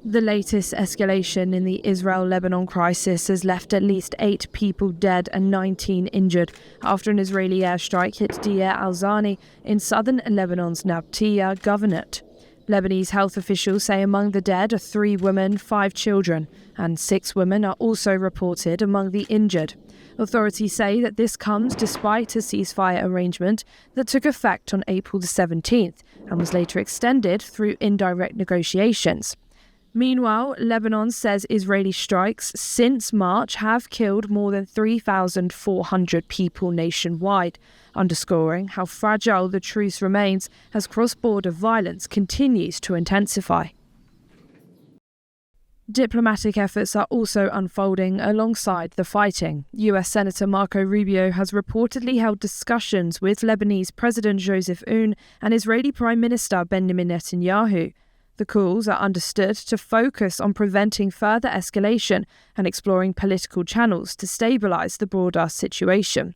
The latest escalation in the Israel-Lebanon crisis has left at least 8 people dead and 19 injured after an Israeli airstrike hit Deir al-Zani in southern Lebanon's Nabatieh Governorate. Lebanese health officials say among the dead are 3 women, 5 children, and 6 women are also reported among the injured. Authorities say that this comes despite a ceasefire arrangement that took effect on April the 17th and was later extended through indirect negotiations. Meanwhile, Lebanon says Israeli strikes since March have killed more than 3,400 people nationwide, underscoring how fragile the truce remains as cross-border violence continues to intensify. Diplomatic efforts are also unfolding alongside the fighting. US Senator Marco Rubio has reportedly held discussions with Lebanese President Joseph Aoun and Israeli Prime Minister Benjamin Netanyahu. The calls are understood to focus on preventing further escalation and exploring political channels to stabilize the broader situation.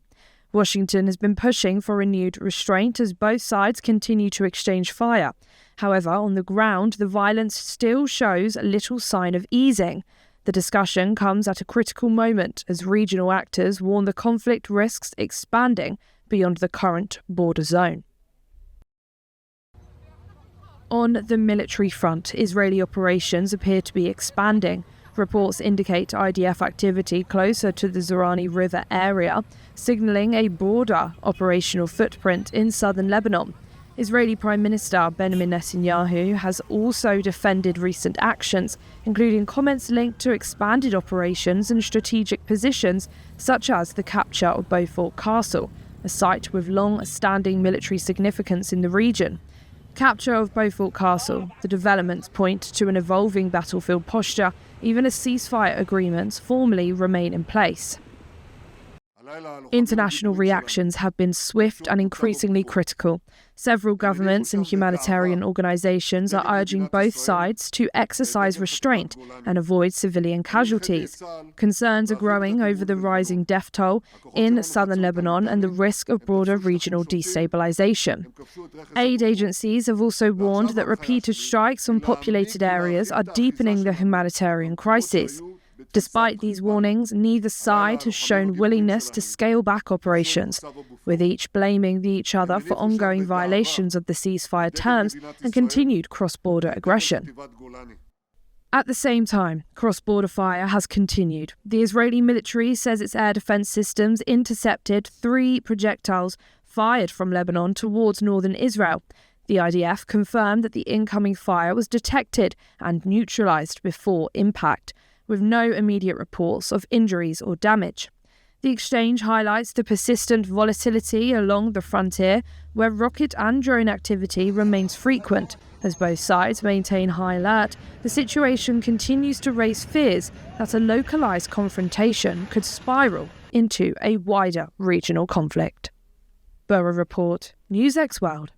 Washington has been pushing for renewed restraint as both sides continue to exchange fire. However, on the ground, the violence still shows little sign of easing. The discussion comes at a critical moment as regional actors warn the conflict risks expanding beyond the current border zone. On the military front, Israeli operations appear to be expanding. Reports indicate IDF activity closer to the Zorani River area, signalling a broader operational footprint in southern Lebanon. Israeli Prime Minister Benjamin Netanyahu has also defended recent actions, including comments linked to expanded operations and strategic positions, such as the capture of Beaufort Castle, a site with long-standing military significance in the region. Capture of Beaufort Castle, the developments point to an evolving battlefield posture, even as ceasefire agreements formally remain in place. International reactions have been swift and increasingly critical. Several governments and humanitarian organizations are urging both sides to exercise restraint and avoid civilian casualties. Concerns are growing over the rising death toll in southern Lebanon and the risk of broader regional destabilization. Aid agencies have also warned that repeated strikes on populated areas are deepening the humanitarian crisis. Despite these warnings, neither side has shown willingness to scale back operations, with each blaming each other for ongoing violations of the ceasefire terms and continued cross-border aggression. At the same time, cross-border fire has continued. The Israeli military says its air defense systems intercepted 3 projectiles fired from Lebanon towards northern Israel. The IDF confirmed that the incoming fire was detected and neutralized before impact, with no immediate reports of injuries or damage. The exchange highlights the persistent volatility along the frontier, where rocket and drone activity remains frequent. As both sides maintain high alert, the situation continues to raise fears that a localized confrontation could spiral into a wider regional conflict. Bureau Report, NewsX World.